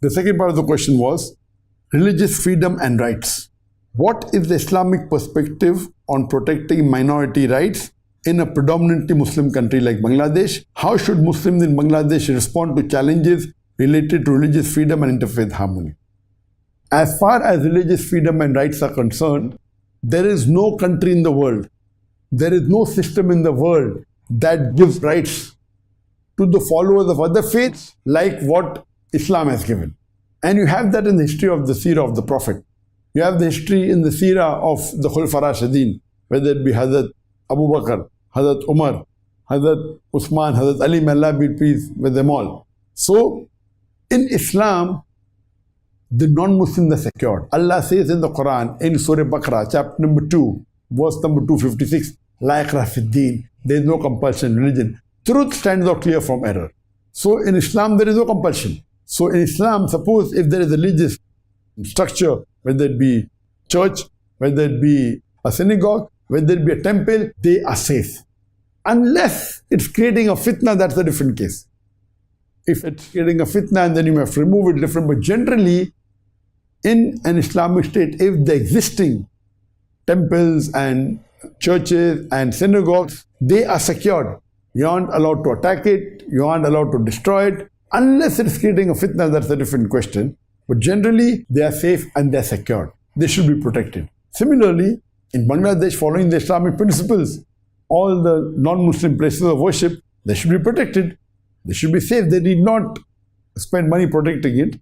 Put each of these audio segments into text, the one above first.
The second part of the question was religious freedom and rights. What is the Islamic perspective on protecting minority rights in a predominantly Muslim country like Bangladesh? How should Muslims in Bangladesh respond to challenges related to religious freedom and interfaith harmony? As far as religious freedom and rights are concerned, there is no country in the world, there is no system in the world that gives rights to the followers of other faiths like what Islam has given. And you have that in the history of the seerah of the Prophet. You have the history in the seerah of the Khulafa Rashidin, whether it be Hazrat Abu Bakr, Hazrat Umar, Hazrat Usman, Hazrat Ali, may Allah be pleased with them all. So, in Islam, the non-Muslims are secured. Allah says in the Quran, in Surah Baqarah, chapter number 2, verse number 256, La ikrah fid deen, there is no compulsion in religion. Truth stands out clear from error. So, in Islam, there is no compulsion. So, in Islam, suppose if there is a religious structure, whether it be church, whether it be a synagogue, whether it be a temple, they are safe. Unless it's creating a fitna, that's a different case. If it's creating a fitna and then you have to remove it, different. But generally, in an Islamic state, if the existing temples and churches and synagogues, they are secured. You aren't allowed to attack it, you aren't allowed to destroy it. Unless it's creating a fitna, that's a different question. But generally, they are safe and they are secured. They should be protected. Similarly, in Bangladesh, following the Islamic principles, all the non-Muslim places of worship, they should be protected. They should be safe. They need not spend money protecting it.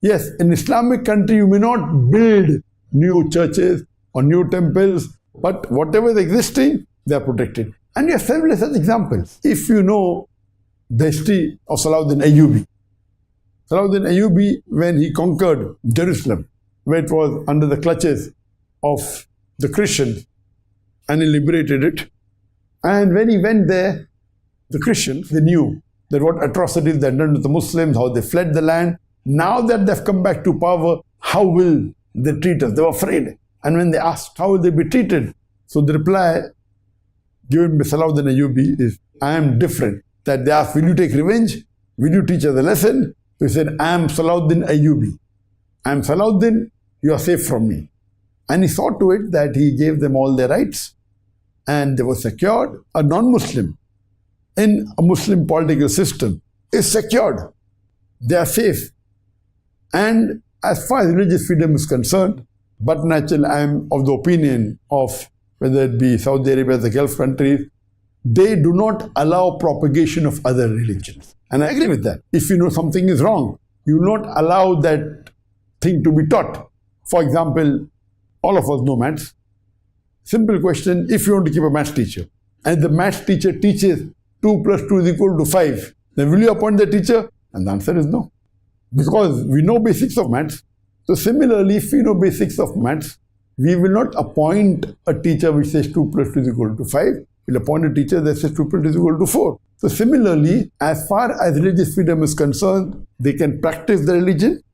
Yes, in Islamic country, you may not build new churches or new temples, but whatever is existing, they are protected. And you have several such examples. If you know the history of Salahuddin Ayyubi, Salahuddin Ayyubi, when he conquered Jerusalem, where it was under the clutches of the Christians, and he liberated it. And when he went there, the Christians, they knew that what atrocities they had done to the Muslims, how they fled the land. Now that they've come back to power, how will they treat us? They were afraid. And when they asked, how will they be treated? So the reply given by Salahuddin Ayyubi is, I am different. That they asked, will you take revenge? Will you teach us a lesson? So he said, I am Salahuddin Ayyubi. I am Salahuddin, you are safe from me. And he saw to it that he gave them all their rights and they were secured. A non-Muslim in a Muslim political system is secured. They are safe. And as far as religious freedom is concerned, but naturally I am of the opinion of whether it be Saudi Arabia, the Gulf countries, they do not allow propagation of other religions. And I agree with that. If you know something is wrong, you will not allow that thing to be taught. For example, all of us know maths. Simple question, if you want to keep a maths teacher, and the maths teacher teaches 2 plus 2 is equal to 5, then will you appoint the teacher? And the answer is no. Because we know basics of maths. So similarly, if we know basics of maths, we will not appoint a teacher which says 2 plus 2 is equal to 5. We'll appoint a teacher that says 2 plus 2 is equal to 4. So similarly, as far as religious freedom is concerned, they can practice the religion.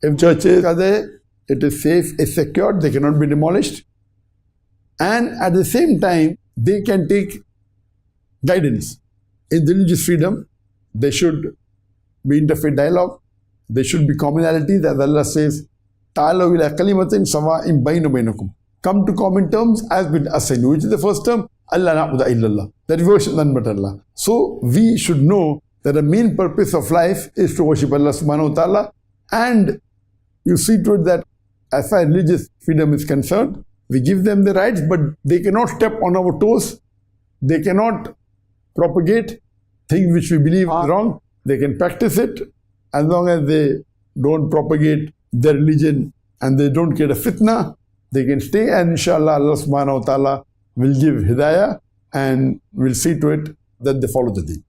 If churches are there, it is safe, it's secured, they cannot be demolished. And at the same time, they can take guidance. In religious freedom, there should be interfaith dialogue, there should be commonalities, as Allah says, Ta'alaw ila kalimatin sawa'in bayna bainakum. Come to common terms as been assigned, which is the first term, Allah na'budu illallah, that we worship none but Allah. So we should know that the main purpose of life is to worship Allah subhanahu wa ta'ala, and you see to it that as far as religious freedom is concerned, we give them the rights, but they cannot step on our toes. They cannot propagate things which we believe are wrong. They can practice it as long as they don't propagate their religion and they don't get a fitna. They can stay, and inshallah Allah subhanahu wa ta'ala will give hidayah and will see to it that they follow the deen.